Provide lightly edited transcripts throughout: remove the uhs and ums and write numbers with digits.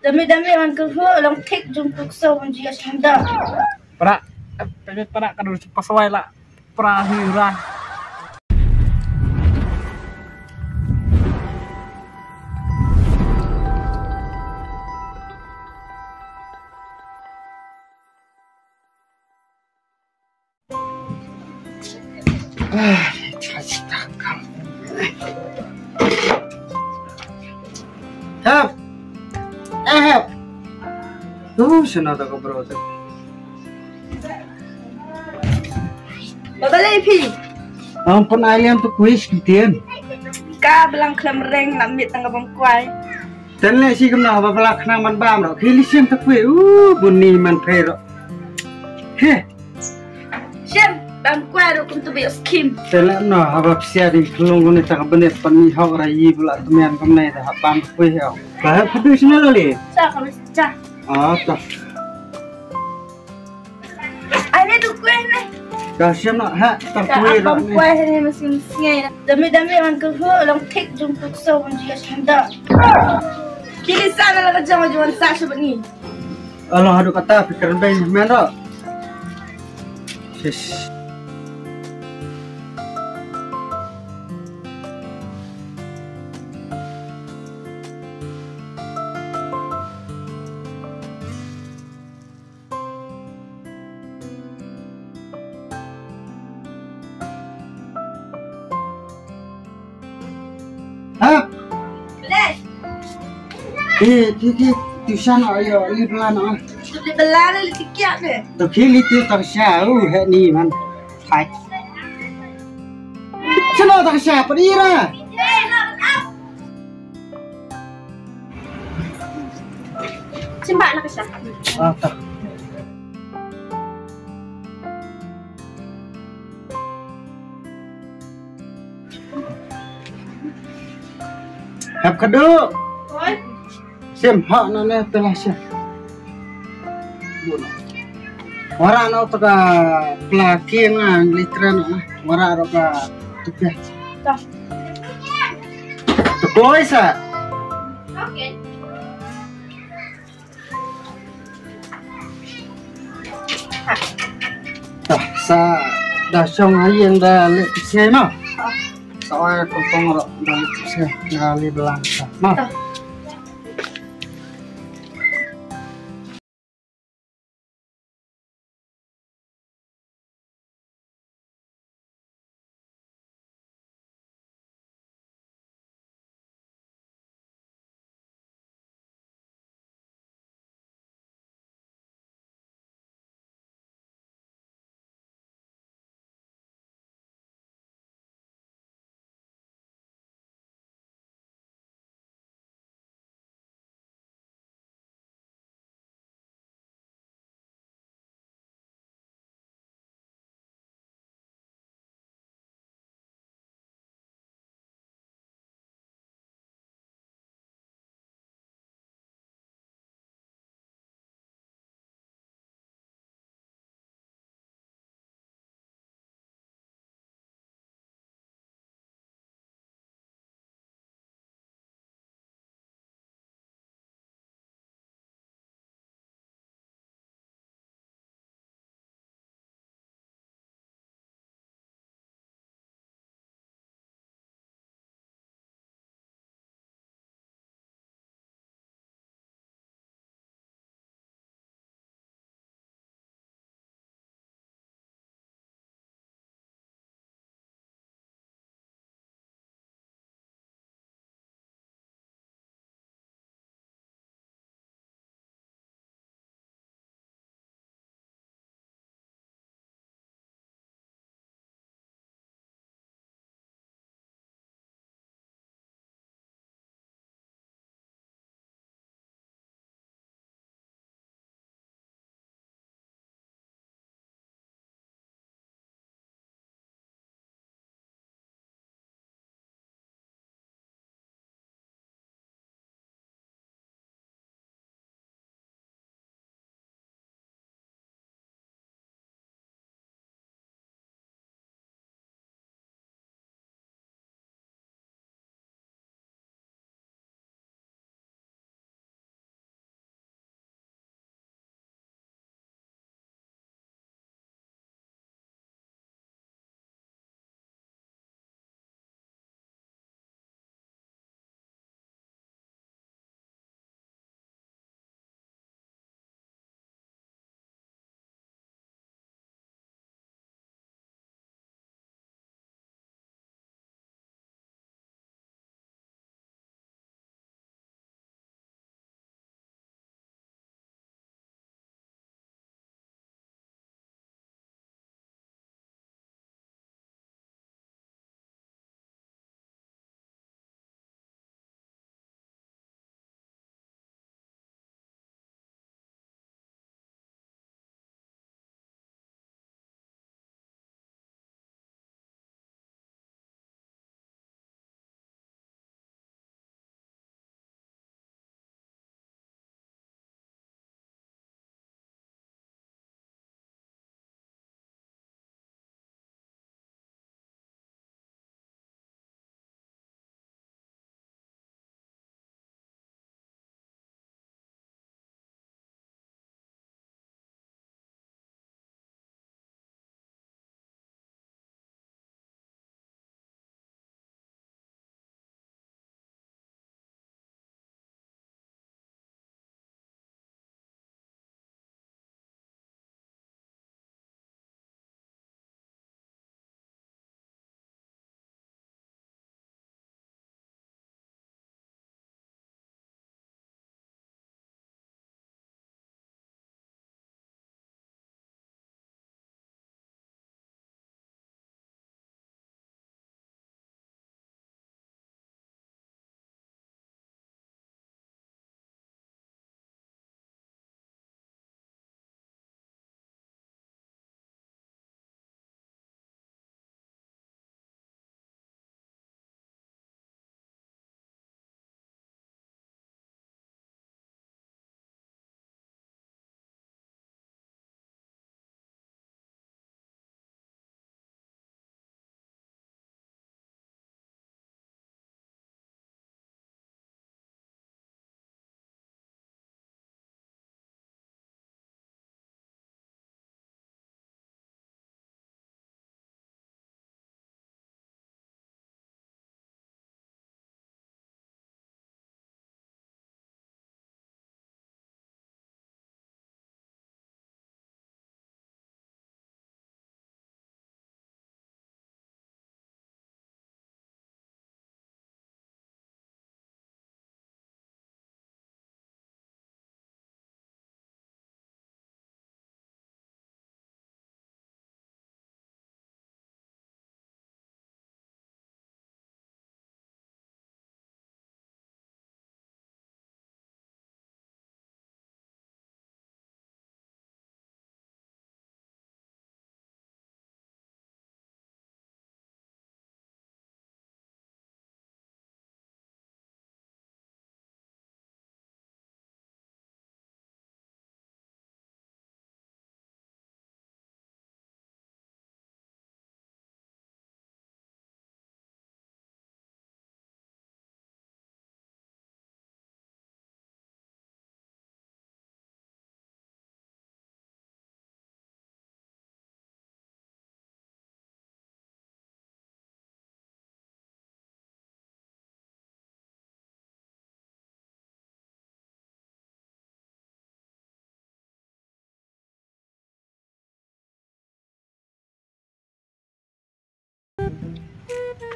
Dami-dami man ko lang take jung tukso man jiya sinda. Para, pwede para ka doon sa pasaway la. Para hira. Hap! Hap! Sunod ako bro. Babalay pi. Ang panalian to quiz kitian. Ka belang klamreng lamit ang abang kwai. Tanle si kam na babalak nang man bam ro. Kilisiam to quiz. Bunni man pero. He. Shem bang kwai ro kum tu be skim. Tela no habab sia di kelungun ni tak benet pan hok ra yi bula tumian kam nai dah bam quiz yo. Ba kudu sini lali. Sa ka sa. Ah ta. Ani tu kwai ne. Kasiam na ha tak Ka quiz ro abang ni. kwai ne mesin singai. Dami-dami man ko lang take jung tukso man jiya sinda. Kili sana lang jang juan sa sabat ni. Allah hadu kata fikir bayi men ro. Sis. Hap! Les. Ki tuition ayo li pelan ah. Tu le belala le tikiak de. To kili tu tak sya he ni man. Hai. Chalo tak sya padira. Simba na ka siya. Ah tak. Hap kado. Hoy. Sim hak na ne telah sya. Wara no to ka plaki nga litran ah. Wara ro ka tukya. Ta. To boy sa. Okay. Tah sa dah song hayang dah lek se no. Soalnya kumpong ro dah lek se ngali belang sa. Ma.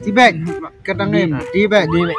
Tibet kadang Di. Tibet Di be.